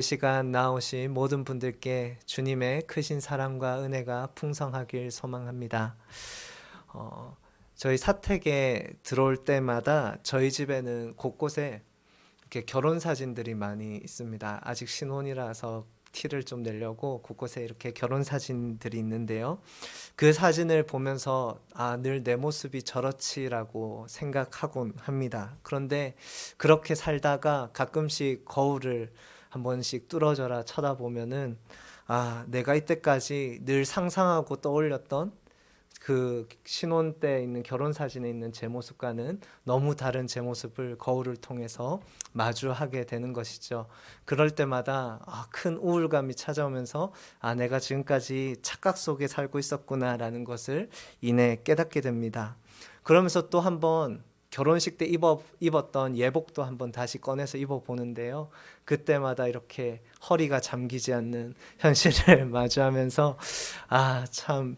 이 시간 나오신 모든 분들께 주님의 크신 사랑과 은혜가 풍성하길 소망합니다. 저희 사택에 들어올 때마다 저희 집에는 곳곳에 이렇게 결혼 사진들이 많이 있습니다. 아직 신혼이라서 티를 좀 내려고 곳곳에 이렇게 결혼 사진들이 있는데요. 그 사진을 보면서 늘 내 모습이 저렇지라고 생각하곤 합니다. 그런데 그렇게 살다가 가끔씩 거울을 한 번씩 뚫어져라 쳐다보면은 내가 이때까지 늘 상상하고 떠올렸던 그 신혼 때 있는 결혼 사진에 있는 제 모습과는 너무 다른 제 모습을 거울을 통해서 마주하게 되는 것이죠. 그럴 때마다 큰 우울감이 찾아오면서 내가 지금까지 착각 속에 살고 있었구나라는 것을 이내 깨닫게 됩니다. 그러면서 또 한번 결혼식 때 입었던 예복도 한번 다시 꺼내서 입어보는데요. 그때마다 이렇게 허리가 잠기지 않는 현실을 마주하면서 참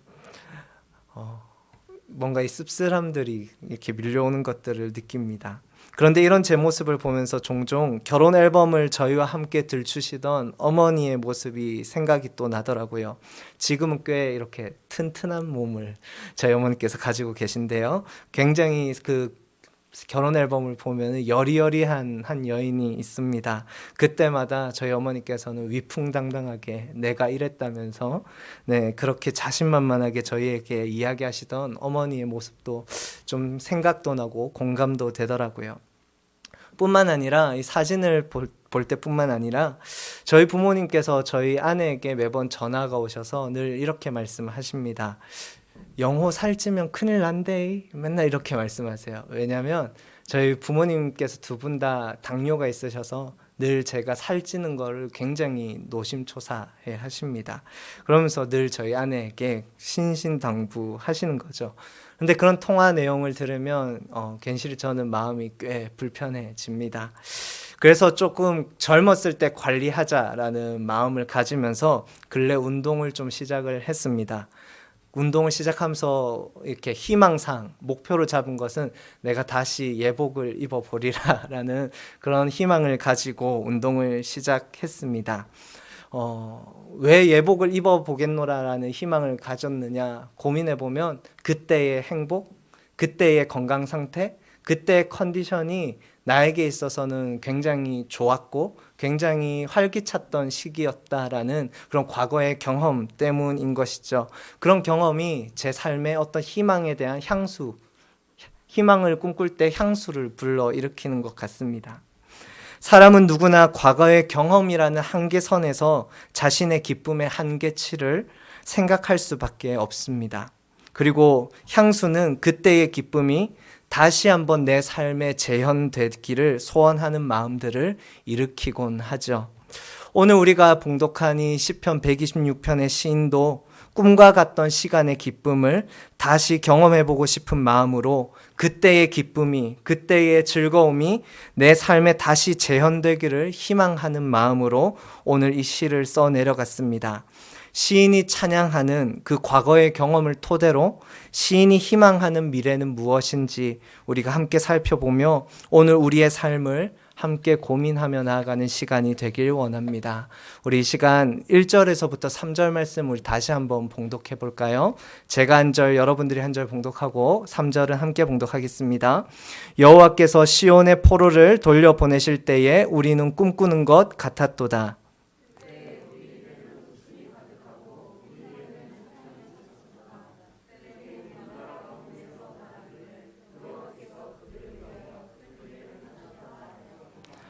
뭔가 이 씁쓸함들이 이렇게 밀려오는 것들을 느낍니다. 그런데 이런 제 모습을 보면서 종종 결혼 앨범을 저희와 함께 들추시던 어머니의 모습이 생각이 또 나더라고요. 지금은 꽤 이렇게 튼튼한 몸을 저희 어머니께서 가지고 계신데요. 굉장히 그 결혼 앨범을 보면 여리여리한 한 여인이 있습니다. 그때마다 저희 어머니께서는 위풍당당하게 내가 이랬다면서 그렇게 자신만만하게 저희에게 이야기하시던 어머니의 모습도 좀 생각도 나고 공감도 되더라고요. 뿐만 아니라 이 사진을 볼 때뿐만 아니라 저희 부모님께서 저희 아내에게 매번 전화가 오셔서 늘 이렇게 말씀하십니다. 영호 살찌면 큰일 난대. 맨날 이렇게 말씀하세요. 왜냐하면 저희 부모님께서 두 분 다 당뇨가 있으셔서 늘 제가 살찌는 거를 굉장히 노심초사해 하십니다. 그러면서 늘 저희 아내에게 신신당부하시는 거죠. 근데 그런 통화 내용을 들으면 괜시리 저는 마음이 꽤 불편해집니다. 그래서 조금 젊었을 때 관리하자라는 마음을 가지면서 근래 운동을 좀 시작을 했습니다. 운동을 시작하면서 이렇게 희망상 목표로 잡은 것은 내가 다시 예복을 입어보리라라는 그런 희망을 가지고 운동을 시작했습니다. 왜 예복을 입어보겠노라라는 희망을 가졌느냐 고민해보면 그때의 행복, 그때의 건강 상태, 그때의 컨디션이 나에게 있어서는 굉장히 좋았고 굉장히 활기찼던 시기였다라는 그런 과거의 경험 때문인 것이죠. 그런 경험이 제 삶의 어떤 희망에 대한 향수, 희망을 꿈꿀 때 향수를 불러일으키는 것 같습니다. 사람은 누구나 과거의 경험이라는 한계선에서 자신의 기쁨의 한계치를 생각할 수밖에 없습니다. 그리고 향수는 그때의 기쁨이 다시 한번 내 삶에 재현되기를 소원하는 마음들을 일으키곤 하죠. 오늘 우리가 봉독한 이 시편 126편의 시인도 꿈과 같던 시간의 기쁨을 다시 경험해보고 싶은 마음으로 그때의 기쁨이, 그때의 즐거움이 내 삶에 다시 재현되기를 희망하는 마음으로 오늘 이 시를 써 내려갔습니다. 시인이 찬양하는 그 과거의 경험을 토대로 시인이 희망하는 미래는 무엇인지 우리가 함께 살펴보며 오늘 우리의 삶을 함께 고민하며 나아가는 시간이 되길 원합니다. 우리 이 시간 1절에서부터 3절 말씀을 다시 한번 봉독해 볼까요? 제가 한 절, 여러분들이 한 절 봉독하고 3절은 함께 봉독하겠습니다. 여호와께서 시온의 포로를 돌려보내실 때에 우리는 꿈꾸는 것 같았도다.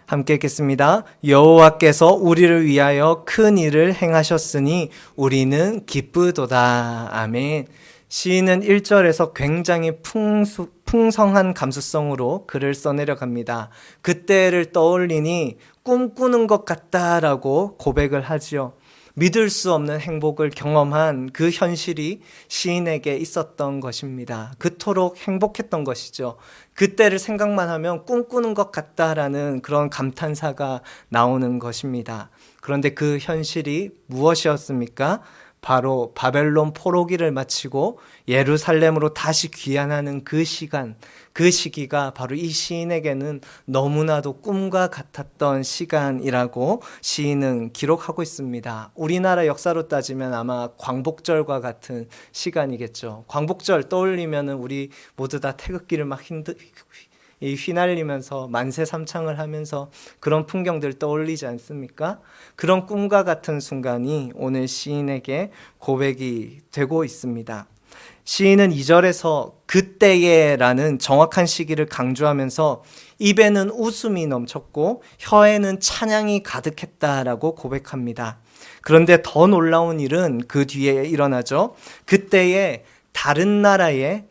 함께 읽겠습니다. 여호와께서 우리를 위하여 큰 일을 행하셨으니 우리는 기쁘도다. 아멘. 시인은 1절에서 굉장히 풍성한 감수성으로 글을 써내려갑니다. 그때를 떠올리니 꿈꾸는 것 같다라고 고백을 하지요. 믿을 수 없는 행복을 경험한 그 현실이 시인에게 있었던 것입니다. 그토록 행복했던 것이죠. 그때를 생각만 하면 꿈꾸는 것 같다라는 그런 감탄사가 나오는 것입니다. 그런데 그 현실이 무엇이었습니까? 바로 바벨론 포로기를 마치고 예루살렘으로 다시 귀환하는 그 시간, 그 시기가 바로 이 시인에게는 너무나도 꿈과 같았던 시간이라고 시인은 기록하고 있습니다. 우리나라 역사로 따지면 아마 광복절과 같은 시간이겠죠. 광복절 떠올리면 우리 모두 다 태극기를 막 휘날리면서 만세 삼창을 하면서 그런 풍경들 떠올리지 않습니까? 그런 꿈과 같은 순간이 오늘 시인에게 고백이 되고 있습니다. 시인은 2절에서 그때에라는 정확한 시기를 강조하면서 입에는 웃음이 넘쳤고 혀에는 찬양이 가득했다라고 고백합니다. 그런데 더 놀라운 일은 그 뒤에 일어나죠. 그때에 다른 나라의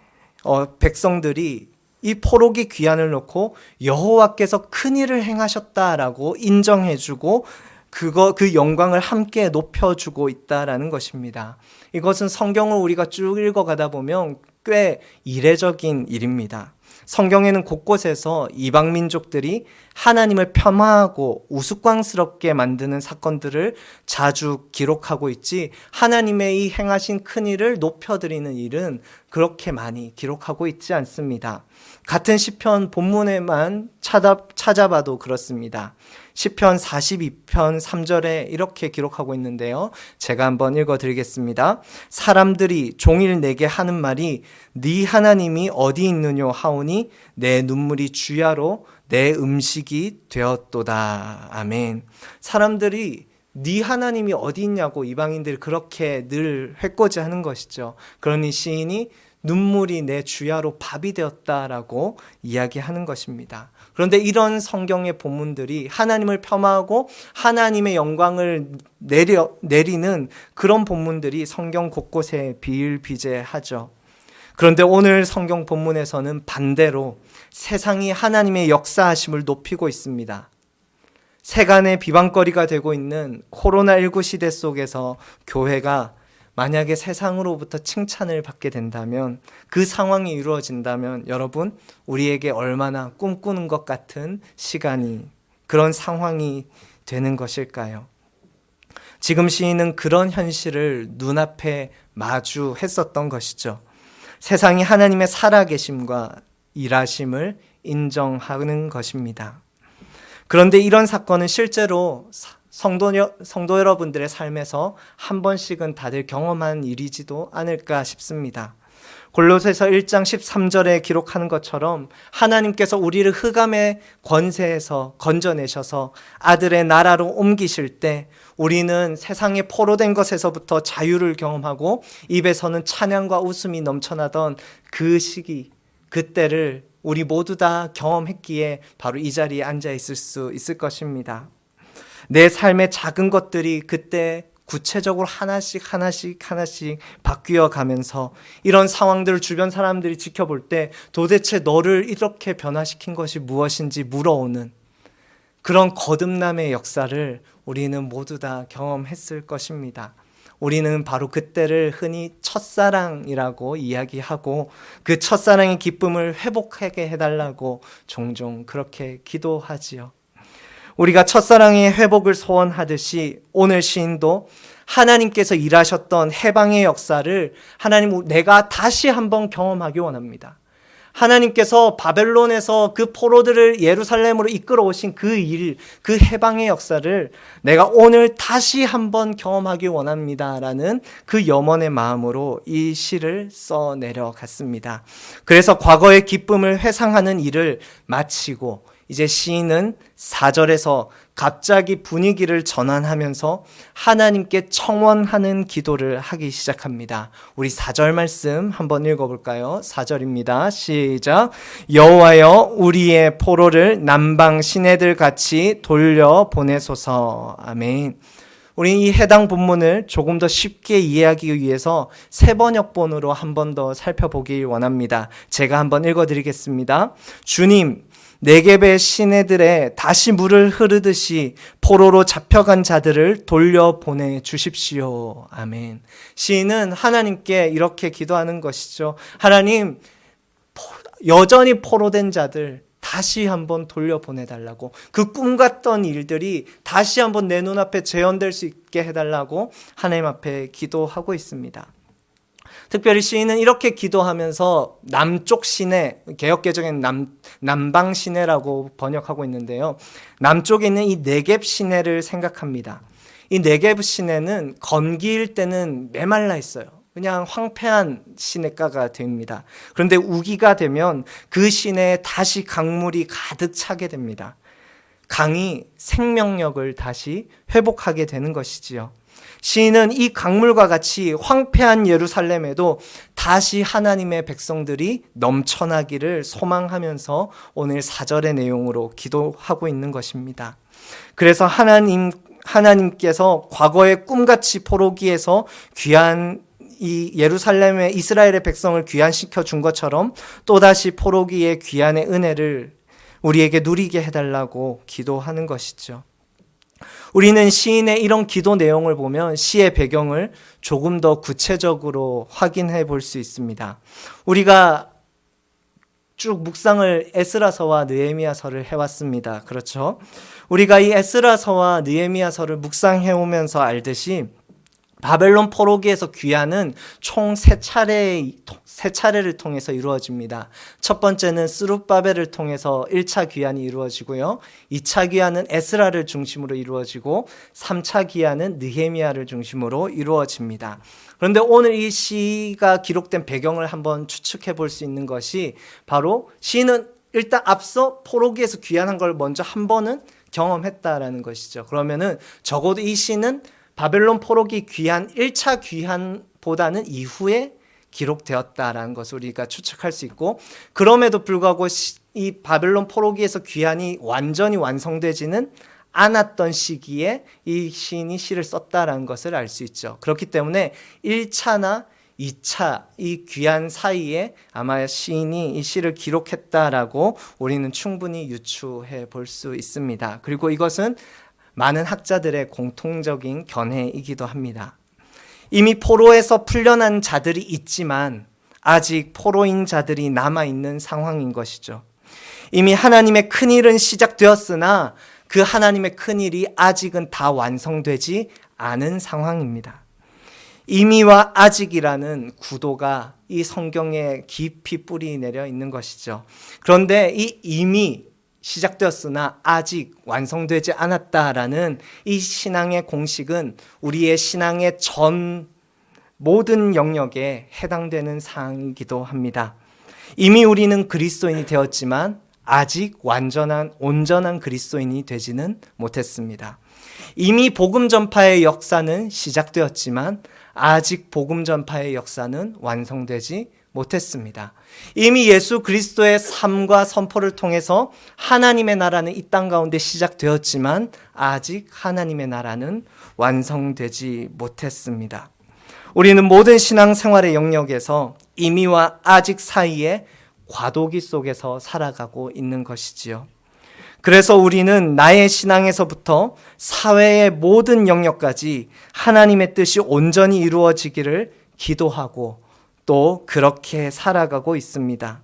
백성들이 이 포로기 귀환을 놓고 여호와께서 큰 일을 행하셨다라고 인정해주고 그 영광을 함께 높여주고 있다라는 것입니다. 이것은 성경을 우리가 쭉 읽어가다 보면 꽤 이례적인 일입니다. 성경에는 곳곳에서 이방 민족들이 하나님을 폄하하고 우스꽝스럽게 만드는 사건들을 자주 기록하고 있지, 하나님의 이 행하신 큰 일을 높여드리는 일은 그렇게 많이 기록하고 있지 않습니다. 같은 시편 본문에만 찾아봐도 그렇습니다. 시편 42편 3절에 이렇게 기록하고 있는데요. 제가 한번 읽어드리겠습니다. 사람들이 종일 내게 하는 말이 네 하나님이 어디 있느뇨 하오니 내 눈물이 주야로 내 음식이 되었도다. 아멘. 사람들이 네 하나님이 어디 있냐고 이방인들이 그렇게 늘 회꼬지하는 것이죠. 그러니 시인이 눈물이 내 주야로 밥이 되었다라고 이야기하는 것입니다. 그런데 이런 성경의 본문들이 하나님을 폄하하고 하나님의 영광을 내리는 그런 본문들이 성경 곳곳에 비일비재하죠. 그런데 오늘 성경 본문에서는 반대로 세상이 하나님의 역사하심을 높이고 있습니다. 세간의 비방거리가 되고 있는 코로나19 시대 속에서 교회가 만약에 세상으로부터 칭찬을 받게 된다면, 그 상황이 이루어진다면 여러분, 우리에게 얼마나 꿈꾸는 것 같은 시간이, 그런 상황이 되는 것일까요? 지금 시인은 그런 현실을 눈앞에 마주했었던 것이죠. 세상이 하나님의 살아계심과 일하심을 인정하는 것입니다. 그런데 이런 사건은 실제로 성도 여러분들의 삶에서 한 번씩은 다들 경험한 일이지도 않을까 싶습니다. 골로새서 1장 13절에 기록하는 것처럼 하나님께서 우리를 흑암의 권세에서 건져내셔서 아들의 나라로 옮기실 때 우리는 세상에 포로된 것에서부터 자유를 경험하고 입에서는 찬양과 웃음이 넘쳐나던 그 시기, 그때를 우리 모두 다 경험했기에 바로 이 자리에 앉아 있을 수 있을 것입니다. 내 삶의 작은 것들이 그때 구체적으로 하나씩 바뀌어 가면서 이런 상황들을 주변 사람들이 지켜볼 때 도대체 너를 이렇게 변화시킨 것이 무엇인지 물어오는 그런 거듭남의 역사를 우리는 모두 다 경험했을 것입니다. 우리는 바로 그때를 흔히 첫사랑이라고 이야기하고 그 첫사랑의 기쁨을 회복하게 해달라고 종종 그렇게 기도하지요. 우리가 첫사랑의 회복을 소원하듯이 오늘 시인도 하나님께서 일하셨던 해방의 역사를 내가 다시 한번 경험하기 원합니다. 하나님께서 바벨론에서 그 포로들을 예루살렘으로 이끌어 오신 그 일, 그 해방의 역사를 내가 오늘 다시 한번 경험하기 원합니다라는 그 염원의 마음으로 이 시를 써 내려갔습니다. 그래서 과거의 기쁨을 회상하는 일을 마치고 이제 시인은 4절에서 갑자기 분위기를 전환하면서 하나님께 청원하는 기도를 하기 시작합니다. 우리 4절 말씀 한번 읽어볼까요? 4절입니다. 시작. 여호와여 우리의 포로를 남방 시내들 같이 돌려보내소서. 아멘. 우리 이 해당 본문을 조금 더 쉽게 이해하기 위해서 새 번역본으로 한 번 더 살펴보길 원합니다. 제가 한번 읽어드리겠습니다. 주님, 네겝의 시내들에 다시 물을 흐르듯이 포로로 잡혀간 자들을 돌려보내 주십시오. 아멘. 시인은 하나님께 이렇게 기도하는 것이죠. 하나님, 여전히 포로된 자들, 다시 한번 돌려보내달라고, 그 꿈 같던 일들이 다시 한번 내 눈앞에 재현될 수 있게 해달라고 하나님 앞에 기도하고 있습니다. 특별히 시인은 이렇게 기도하면서 남쪽 시내, 개역개정엔 남방 시내라고 번역하고 있는데요, 남쪽에 있는 이 네겝 시내를 생각합니다. 이 네겝 시내는 건기일 때는 메말라 있어요. 그냥 황폐한 시냇가가 됩니다. 그런데 우기가 되면 그 시내에 다시 강물이 가득 차게 됩니다. 강이 생명력을 다시 회복하게 되는 것이지요. 시인은 이 강물과 같이 황폐한 예루살렘에도 다시 하나님의 백성들이 넘쳐나기를 소망하면서 오늘 4절의 내용으로 기도하고 있는 것입니다. 그래서 하나님께서 과거의 꿈같이 포로기에서 귀한 이 예루살렘의 이스라엘의 백성을 귀환시켜 준 것처럼 또다시 포로기의 귀환의 은혜를 우리에게 누리게 해달라고 기도하는 것이죠. 우리는 시인의 이런 기도 내용을 보면 시의 배경을 조금 더 구체적으로 확인해 볼 수 있습니다. 우리가 쭉 묵상을 에스라서와 느헤미야서를 해왔습니다. 그렇죠? 우리가 이 에스라서와 느헤미야서를 묵상해 오면서 알듯이 바벨론 포로기에서 귀환은 총 세 차례를 통해서 이루어집니다. 첫 번째는 스룹바벨을 통해서 1차 귀환이 이루어지고요. 2차 귀환은 에스라를 중심으로 이루어지고 3차 귀환은 느헤미야를 중심으로 이루어집니다. 그런데 오늘 이 시가 기록된 배경을 한번 추측해 볼 수 있는 것이 바로 시는 일단 앞서 포로기에서 귀환한 걸 먼저 한 번은 경험했다라는 것이죠. 그러면은 적어도 이 시는 바벨론 포로기 귀환 1차 귀환보다는 이후에 기록되었다라는 것을 우리가 추측할 수 있고, 그럼에도 불구하고 이 바벨론 포로기에서 귀환이 완전히 완성되지는 않았던 시기에 이 시인이 시를 썼다라는 것을 알 수 있죠. 그렇기 때문에 1차나 2차 이 귀환 사이에 아마 시인이 이 시를 기록했다라고 우리는 충분히 유추해 볼 수 있습니다. 그리고 이것은 많은 학자들의 공통적인 견해이기도 합니다. 이미 포로에서 풀려난 자들이 있지만 아직 포로인 자들이 남아있는 상황인 것이죠. 이미 하나님의 큰일은 시작되었으나 그 하나님의 큰일이 아직은 다 완성되지 않은 상황입니다. 이미와 아직이라는 구도가 이 성경에 깊이 뿌리 내려 있는 것이죠. 그런데 이 이미 시작되었으나 아직 완성되지 않았다라는 이 신앙의 공식은 우리의 신앙의 전 모든 영역에 해당되는 사항이기도 합니다. 이미 우리는 그리스도인이 되었지만 아직 온전한 그리스도인이 되지는 못했습니다. 이미 복음 전파의 역사는 시작되었지만 아직 복음 전파의 역사는 완성되지 못했습니다. 이미 예수 그리스도의 삶과 선포를 통해서 하나님의 나라는 이 땅 가운데 시작되었지만 아직 하나님의 나라는 완성되지 못했습니다. 우리는 모든 신앙생활의 영역에서 이미와 아직 사이에 과도기 속에서 살아가고 있는 것이지요. 그래서 우리는 나의 신앙에서부터 사회의 모든 영역까지 하나님의 뜻이 온전히 이루어지기를 기도하고 또 그렇게 살아가고 있습니다.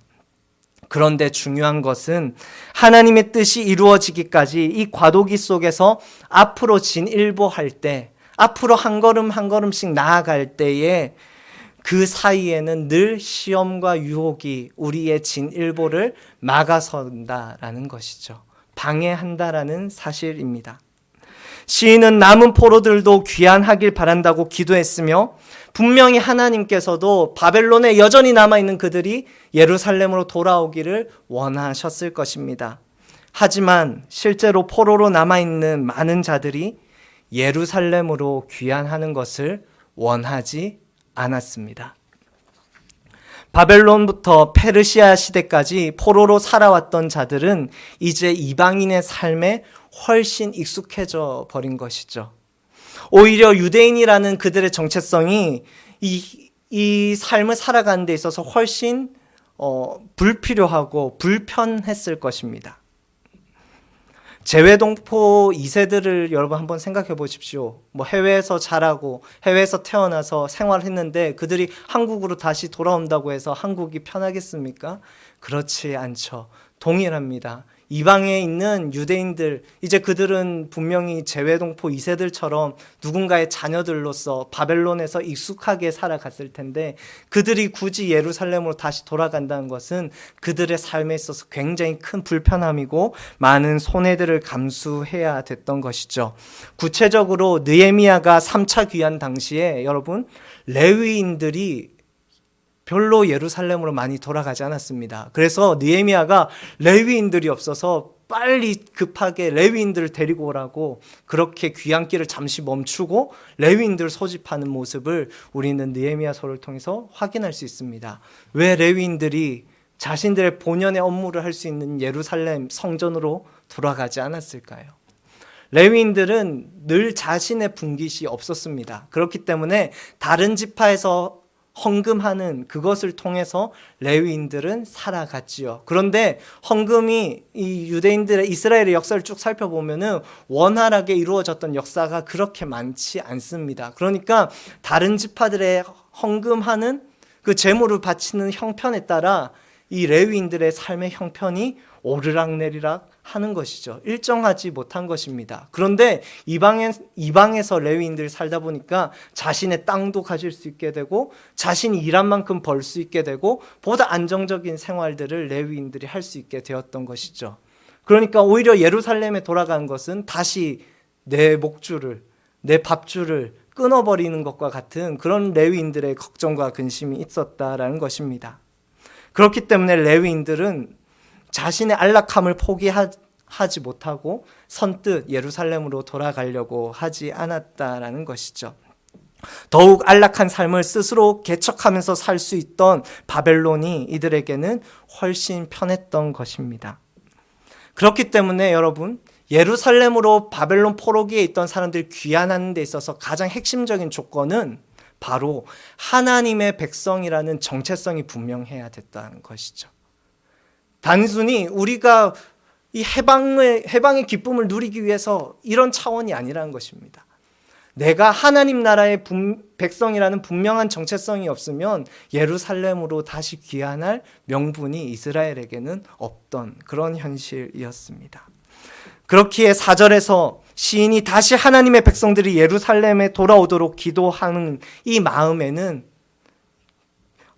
그런데 중요한 것은 하나님의 뜻이 이루어지기까지 이 과도기 속에서 앞으로 진일보할 때, 앞으로 한 걸음 한 걸음씩 나아갈 때에 그 사이에는 늘 시험과 유혹이 우리의 진일보를 막아선다라는 것이죠. 방해한다라는 사실입니다. 시인은 남은 포로들도 귀환하길 바란다고 기도했으며 분명히 하나님께서도 바벨론에 여전히 남아있는 그들이 예루살렘으로 돌아오기를 원하셨을 것입니다. 하지만 실제로 포로로 남아있는 많은 자들이 예루살렘으로 귀환하는 것을 원하지 않았습니다. 바벨론부터 페르시아 시대까지 포로로 살아왔던 자들은 이제 이방인의 삶에 훨씬 익숙해져 버린 것이죠. 오히려 유대인이라는 그들의 정체성이 이 삶을 살아가는 데 있어서 훨씬 불필요하고 불편했을 것입니다. 재외동포 2세들을 여러분 한번 생각해 보십시오. 해외에서 자라고 해외에서 태어나서 생활했는데 그들이 한국으로 다시 돌아온다고 해서 한국이 편하겠습니까? 그렇지 않죠. 동일합니다. 이방에 있는 유대인들, 이제 그들은 분명히 재외동포 2세들처럼 누군가의 자녀들로서 바벨론에서 익숙하게 살아갔을 텐데, 그들이 굳이 예루살렘으로 다시 돌아간다는 것은 그들의 삶에 있어서 굉장히 큰 불편함이고 많은 손해들을 감수해야 됐던 것이죠. 구체적으로 느헤미야가 3차 귀환 당시에 여러분, 레위인들이 별로 예루살렘으로 많이 돌아가지 않았습니다. 그래서 느헤미야가 레위인들이 없어서 빨리 급하게 레위인들을 데리고 오라고 그렇게 귀향길을 잠시 멈추고 레위인들을 소집하는 모습을 우리는 느헤미야서를 통해서 확인할 수 있습니다. 왜 레위인들이 자신들의 본연의 업무를 할 수 있는 예루살렘 성전으로 돌아가지 않았을까요? 레위인들은 늘 자신의 분깃이 없었습니다. 그렇기 때문에 다른 지파에서 헌금하는 그것을 통해서 레위인들은 살아갔지요. 그런데 헌금이 이 유대인들의 이스라엘의 역사를 쭉 살펴보면은 원활하게 이루어졌던 역사가 그렇게 많지 않습니다. 그러니까 다른 지파들의 헌금하는 그 재물을 바치는 형편에 따라 이 레위인들의 삶의 형편이 오르락내리락 하는 것이죠. 일정하지 못한 것입니다. 그런데 이방에서 레위인들이 살다 보니까 자신의 땅도 가질 수 있게 되고 자신이 일한 만큼 벌 수 있게 되고 보다 안정적인 생활들을 레위인들이 할 수 있게 되었던 것이죠. 그러니까 오히려 예루살렘에 돌아간 것은 다시 내 목줄을, 내 밥줄을 끊어버리는 것과 같은 그런 레위인들의 걱정과 근심이 있었다라는 것입니다. 그렇기 때문에 레위인들은 자신의 안락함을 포기하지 못하고 선뜻 예루살렘으로 돌아가려고 하지 않았다라는 것이죠. 더욱 안락한 삶을 스스로 개척하면서 살 수 있던 바벨론이 이들에게는 훨씬 편했던 것입니다. 그렇기 때문에 여러분, 예루살렘으로 바벨론 포로기에 있던 사람들이 귀환하는 데 있어서 가장 핵심적인 조건은 바로 하나님의 백성이라는 정체성이 분명해야 됐다는 것이죠. 단순히 우리가 이 해방의 기쁨을 누리기 위해서 이런 차원이 아니라는 것입니다. 내가 하나님 나라의 백성이라는 분명한 정체성이 없으면 예루살렘으로 다시 귀환할 명분이 이스라엘에게는 없던 그런 현실이었습니다. 그렇기에 4절에서 시인이 다시 하나님의 백성들이 예루살렘에 돌아오도록 기도하는 이 마음에는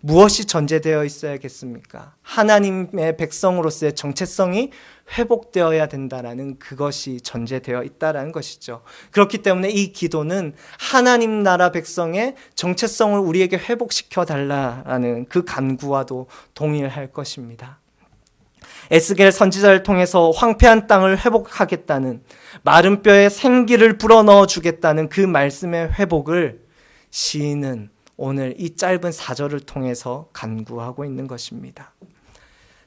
무엇이 전제되어 있어야겠습니까? 하나님의 백성으로서의 정체성이 회복되어야 된다라는 그것이 전제되어 있다라는 것이죠. 그렇기 때문에 이 기도는 하나님 나라 백성의 정체성을 우리에게 회복시켜 달라라는 그 간구와도 동일할 것입니다. 에스겔 선지자를 통해서 황폐한 땅을 회복하겠다는, 마른 뼈에 생기를 불어넣어 주겠다는 그 말씀의 회복을 시인은 오늘 이 짧은 4절을 통해서 간구하고 있는 것입니다.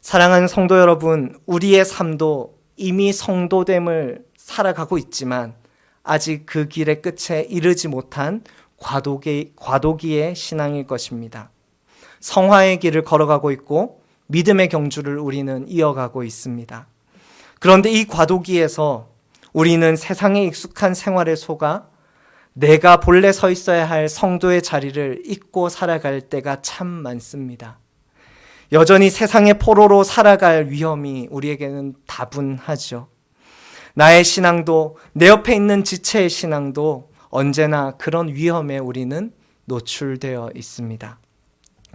사랑하는 성도 여러분, 우리의 삶도 이미 성도됨을 살아가고 있지만 아직 그 길의 끝에 이르지 못한 과도기의 신앙일 것입니다. 성화의 길을 걸어가고 있고 믿음의 경주를 우리는 이어가고 있습니다. 그런데 이 과도기에서 우리는 세상에 익숙한 생활에 속아 내가 본래 서 있어야 할 성도의 자리를 잊고 살아갈 때가 참 많습니다. 여전히 세상의 포로로 살아갈 위험이 우리에게는 다분하죠. 나의 신앙도, 내 옆에 있는 지체의 신앙도 언제나 그런 위험에 우리는 노출되어 있습니다.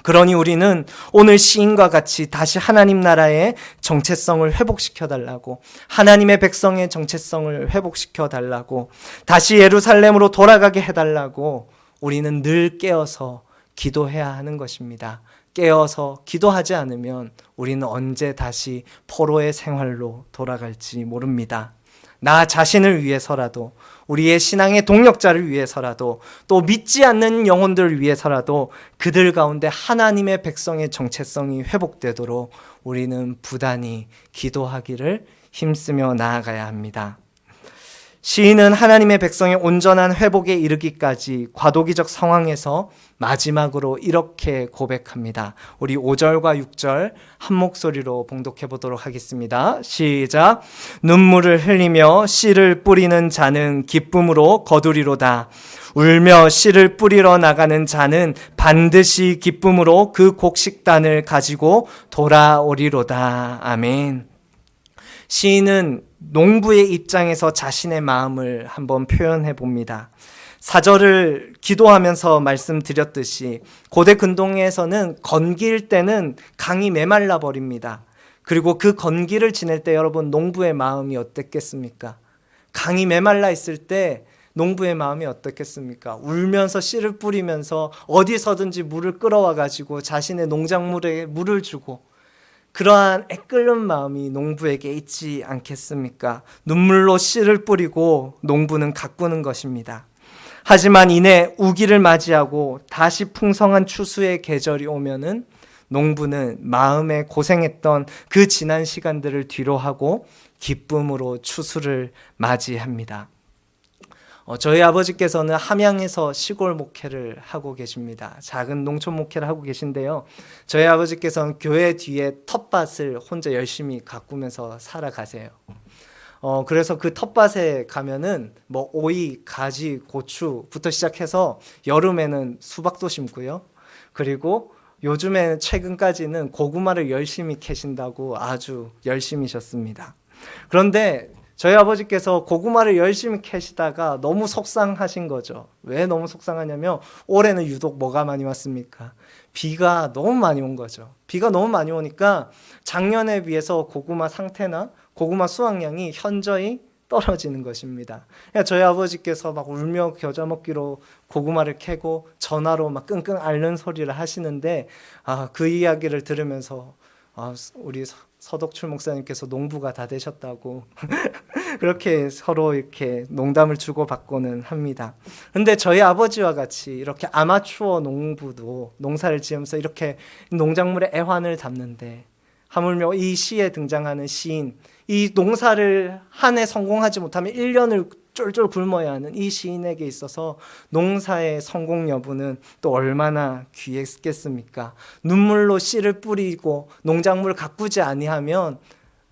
그러니 우리는 오늘 시인과 같이 다시 하나님 나라의 정체성을 회복시켜달라고, 하나님의 백성의 정체성을 회복시켜달라고, 다시 예루살렘으로 돌아가게 해달라고 우리는 늘 깨어서 기도해야 하는 것입니다. 깨어서 기도하지 않으면 우리는 언제 다시 포로의 생활로 돌아갈지 모릅니다. 나 자신을 위해서라도, 우리의 신앙의 동력자를 위해서라도, 또 믿지 않는 영혼들을 위해서라도 그들 가운데 하나님의 백성의 정체성이 회복되도록 우리는 부단히 기도하기를 힘쓰며 나아가야 합니다. 시인은 하나님의 백성의 온전한 회복에 이르기까지 과도기적 상황에서 마지막으로 이렇게 고백합니다. 우리 5절과 6절 한 목소리로 봉독해 보도록 하겠습니다. 시작. 눈물을 흘리며 씨를 뿌리는 자는 기쁨으로 거두리로다. 울며 씨를 뿌리러 나가는 자는 반드시 기쁨으로 그 곡식단을 가지고 돌아오리로다. 아멘. 시인은 농부의 입장에서 자신의 마음을 한번 표현해 봅니다. 사절을 기도하면서 말씀드렸듯이 고대 근동에서는 건기일 때는 강이 메말라 버립니다. 그리고 그 건기를 지낼 때 여러분 농부의 마음이 어땠겠습니까? 강이 메말라 있을 때 농부의 마음이 어떻겠습니까? 울면서 씨를 뿌리면서 어디서든지 물을 끌어와 가지고 자신의 농작물에 물을 주고 그러한 애끓는 마음이 농부에게 있지 않겠습니까? 눈물로 씨를 뿌리고 농부는 가꾸는 것입니다. 하지만 이내 우기를 맞이하고 다시 풍성한 추수의 계절이 오면은 농부는 마음에 고생했던 그 지난 시간들을 뒤로하고 기쁨으로 추수를 맞이합니다. 저희 아버지께서는 함양에서 시골 목회를 하고 계십니다. 작은 농촌 목회를 하고 계신데요. 저희 아버지께서는 교회 뒤에 텃밭을 혼자 열심히 가꾸면서 살아가세요. 그래서 그 텃밭에 가면은 뭐 오이, 가지, 고추부터 시작해서 여름에는 수박도 심고요. 그리고 요즘에 최근까지는 고구마를 열심히 캐신다고 아주 열심히셨습니다. 그런데 저희 아버지께서 고구마를 열심히 캐시다가 너무 속상하신 거죠. 왜 너무 속상하냐면 올해는 유독 뭐가 많이 왔습니까? 비가 너무 많이 온 거죠. 비가 너무 많이 오니까 작년에 비해서 고구마 상태나 고구마 수확량이 현저히 떨어지는 것입니다. 그러니까 저희 아버지께서 막 울며 겨자 먹기로 고구마를 캐고 전화로 막 끙끙 앓는 소리를 하시는데 그 이야기를 들으면서 우리 서덕출 목사님께서 농부가 다 되셨다고 그렇게 서로 이렇게 농담을 주고받고는 합니다. 그런데 저희 아버지와 같이 이렇게 아마추어 농부도 농사를 지으면서 이렇게 농작물의 애환을 담는데 하물며 이 시에 등장하는 시인, 이 농사를 한 해 성공하지 못하면 1년을 쫄쫄 굶어야 하는 이 시인에게 있어서 농사의 성공 여부는 또 얼마나 귀했겠습니까? 눈물로 씨를 뿌리고 농작물을 가꾸지 아니하면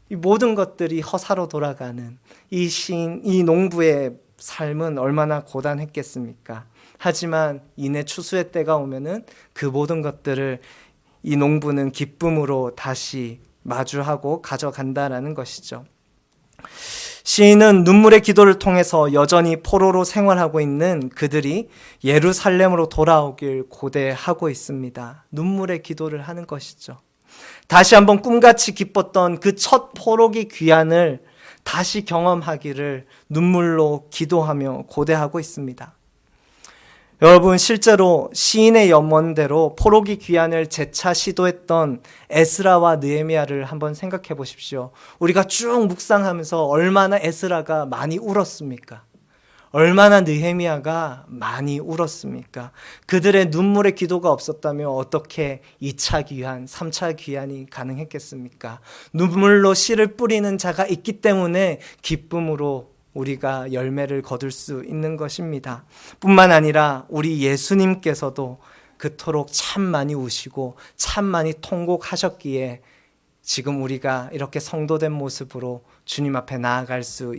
이 모든 것들이 허사로 돌아가는 이 시인, 이 농부의 삶은 얼마나 고단했겠습니까? 하지만 이내 추수의 때가 오면은 그 모든 것들을 이 농부는 기쁨으로 다시 마주하고 가져간다라는 것이죠. 시인은 눈물의 기도를 통해서 여전히 포로로 생활하고 있는 그들이 예루살렘으로 돌아오길 고대하고 있습니다. 눈물의 기도를 하는 것이죠. 다시 한번 꿈같이 기뻤던 그 첫 포로기 귀환을 다시 경험하기를 눈물로 기도하며 고대하고 있습니다. 여러분, 실제로 시인의 염원대로 포로기 귀환을 재차 시도했던 에스라와 느헤미야를 한번 생각해 보십시오. 우리가 쭉 묵상하면서 얼마나 에스라가 많이 울었습니까? 얼마나 느헤미야가 많이 울었습니까? 그들의 눈물의 기도가 없었다면 어떻게 2차 귀환, 3차 귀환이 가능했겠습니까? 눈물로 씨를 뿌리는 자가 있기 때문에 기쁨으로 우리가 열매를 거둘 수 있는 것입니다. 뿐만 아니라 우리 예수님께서도 그토록 참 많이 우시고 참 많이 통곡하셨기에 지금 우리가 이렇게 성도된 모습으로 주님 앞에 나아갈 수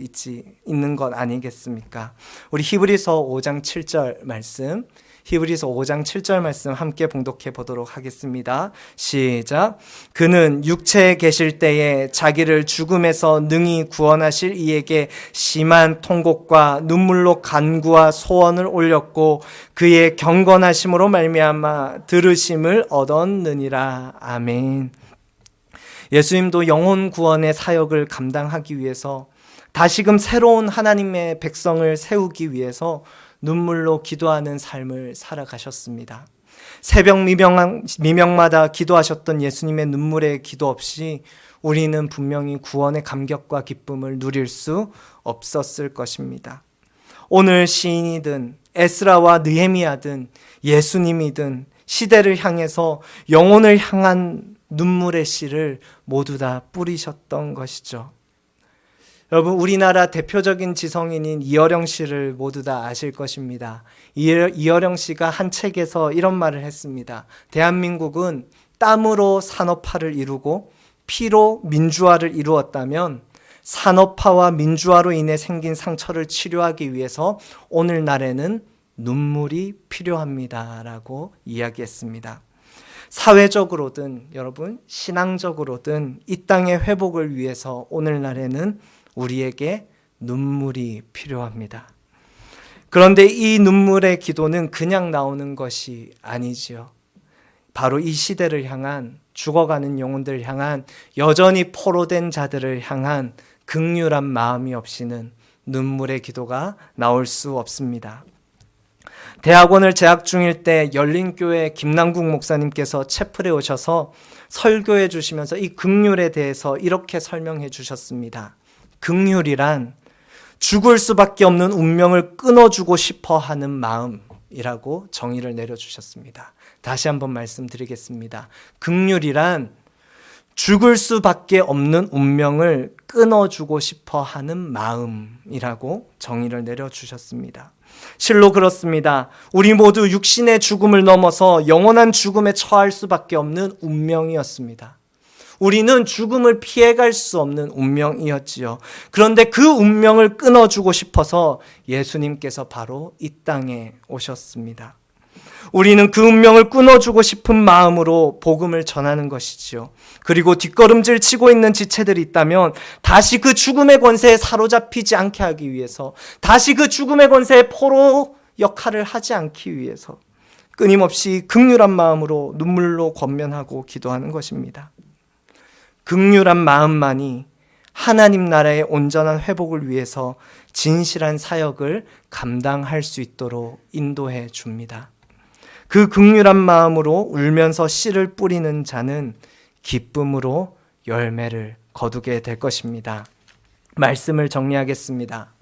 있는 것 아니겠습니까? 우리 히브리서 5장 7절 말씀, 히브리서 5장 7절 말씀 함께 봉독해 보도록 하겠습니다. 시작. 그는 육체에 계실 때에 자기를 죽음에서 능히 구원하실 이에게 심한 통곡과 눈물로 간구와 소원을 올렸고 그의 경건하심으로 말미암아 들으심을 얻었느니라. 아멘. 예수님도 영혼 구원의 사역을 감당하기 위해서 다시금 새로운 하나님의 백성을 세우기 위해서 눈물로 기도하는 삶을 살아가셨습니다. 새벽 미명마다 기도하셨던 예수님의 눈물의 기도 없이 우리는 분명히 구원의 감격과 기쁨을 누릴 수 없었을 것입니다. 오늘 시인이든 에스라와 느헤미야든 예수님이든 시대를 향해서 영혼을 향한 눈물의 씨를 모두 다 뿌리셨던 것이죠. 여러분, 우리나라 대표적인 지성인인 이어령 씨를 모두 다 아실 것입니다. 이어령 씨가 한 책에서 이런 말을 했습니다. 대한민국은 땀으로 산업화를 이루고 피로 민주화를 이루었다면 산업화와 민주화로 인해 생긴 상처를 치료하기 위해서 오늘날에는 눈물이 필요합니다라고 이야기했습니다. 사회적으로든 여러분 신앙적으로든 이 땅의 회복을 위해서 오늘날에는 우리에게 눈물이 필요합니다. 그런데 이 눈물의 기도는 그냥 나오는 것이 아니지요. 바로 이 시대를 향한, 죽어가는 영혼들을 향한, 여전히 포로된 자들을 향한 긍휼한 마음이 없이는 눈물의 기도가 나올 수 없습니다. 대학원을 재학 중일 때 열린교회 김남국 목사님께서 채플에 오셔서 설교해 주시면서 이 긍휼에 대해서 이렇게 설명해 주셨습니다. 긍휼이란 죽을 수밖에 없는 운명을 끊어주고 싶어 하는 마음이라고 정의를 내려주셨습니다. 다시 한번 말씀드리겠습니다. 긍휼이란 죽을 수밖에 없는 운명을 끊어주고 싶어 하는 마음이라고 정의를 내려주셨습니다. 실로 그렇습니다. 우리 모두 육신의 죽음을 넘어서 영원한 죽음에 처할 수밖에 없는 운명이었습니다. 우리는 죽음을 피해갈 수 없는 운명이었지요. 그런데 그 운명을 끊어주고 싶어서 예수님께서 바로 이 땅에 오셨습니다. 우리는 그 운명을 끊어주고 싶은 마음으로 복음을 전하는 것이지요. 그리고 뒷걸음질 치고 있는 지체들이 있다면 다시 그 죽음의 권세에 사로잡히지 않게 하기 위해서, 다시 그 죽음의 권세의 포로 역할을 하지 않기 위해서 끊임없이 긍휼한 마음으로 눈물로 권면하고 기도하는 것입니다. 긍휼한 마음만이 하나님 나라의 온전한 회복을 위해서 진실한 사역을 감당할 수 있도록 인도해 줍니다. 그 긍휼한 마음으로 울면서 씨를 뿌리는 자는 기쁨으로 열매를 거두게 될 것입니다. 말씀을 정리하겠습니다.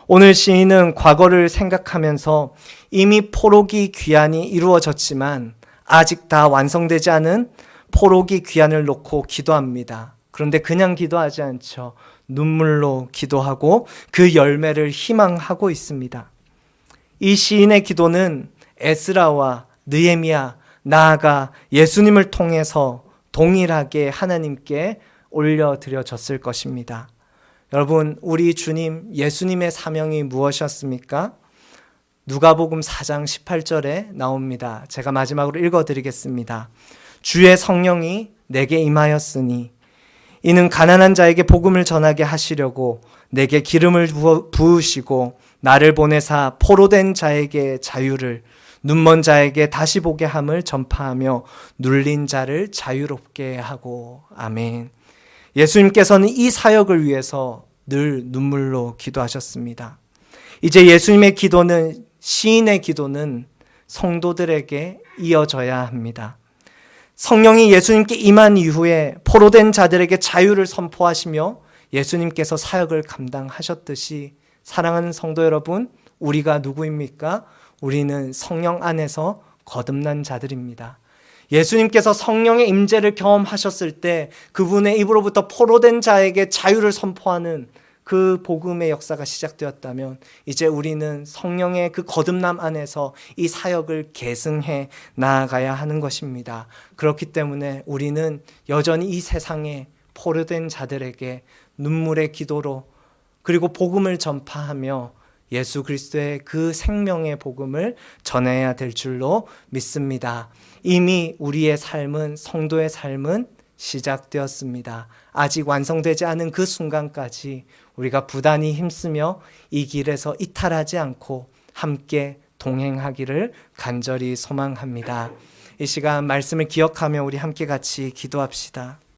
오늘 시인은 과거를 생각하면서 이미 포로기 귀환이 이루어졌지만 아직 다 완성되지 않은 포로기 귀환을 놓고 기도합니다. 그런데 그냥 기도하지 않죠. 눈물로 기도하고 그 열매를 희망하고 있습니다. 이 시인의 기도는 에스라와 느헤미야, 나아가 예수님을 통해서 동일하게 하나님께 올려드려졌을 것입니다. 여러분, 우리 주님 예수님의 사명이 무엇이었습니까? 누가복음 4장 18절에 나옵니다. 제가 마지막으로 읽어드리겠습니다. 주의 성령이 내게 임하였으니 이는 가난한 자에게 복음을 전하게 하시려고 내게 기름을 부으시고 나를 보내사 포로된 자에게 자유를, 눈먼 자에게 다시 보게 함을 전파하며 눌린 자를 자유롭게 하고. 아멘. 예수님께서는 이 사역을 위해서 늘 눈물로 기도하셨습니다. 이제 예수님의 기도는, 시인의 기도는 성도들에게 이어져야 합니다. 성령이 예수님께 임한 이후에 포로된 자들에게 자유를 선포하시며 예수님께서 사역을 감당하셨듯이, 사랑하는 성도 여러분, 우리가 누구입니까? 우리는 성령 안에서 거듭난 자들입니다. 예수님께서 성령의 임재를 경험하셨을 때 그분의 입으로부터 포로된 자에게 자유를 선포하는 그 복음의 역사가 시작되었다면, 이제 우리는 성령의 그 거듭남 안에서 이 사역을 계승해 나아가야 하는 것입니다. 그렇기 때문에 우리는 여전히 이 세상에 포로된 자들에게 눈물의 기도로, 그리고 복음을 전파하며 예수 그리스도의 그 생명의 복음을 전해야 될 줄로 믿습니다. 이미 우리의 삶은, 성도의 삶은 시작되었습니다. 아직 완성되지 않은 그 순간까지 우리가 부단히 힘쓰며 이 길에서 이탈하지 않고 함께 동행하기를 간절히 소망합니다. 이 시간 말씀을 기억하며 우리 함께 같이 기도합시다.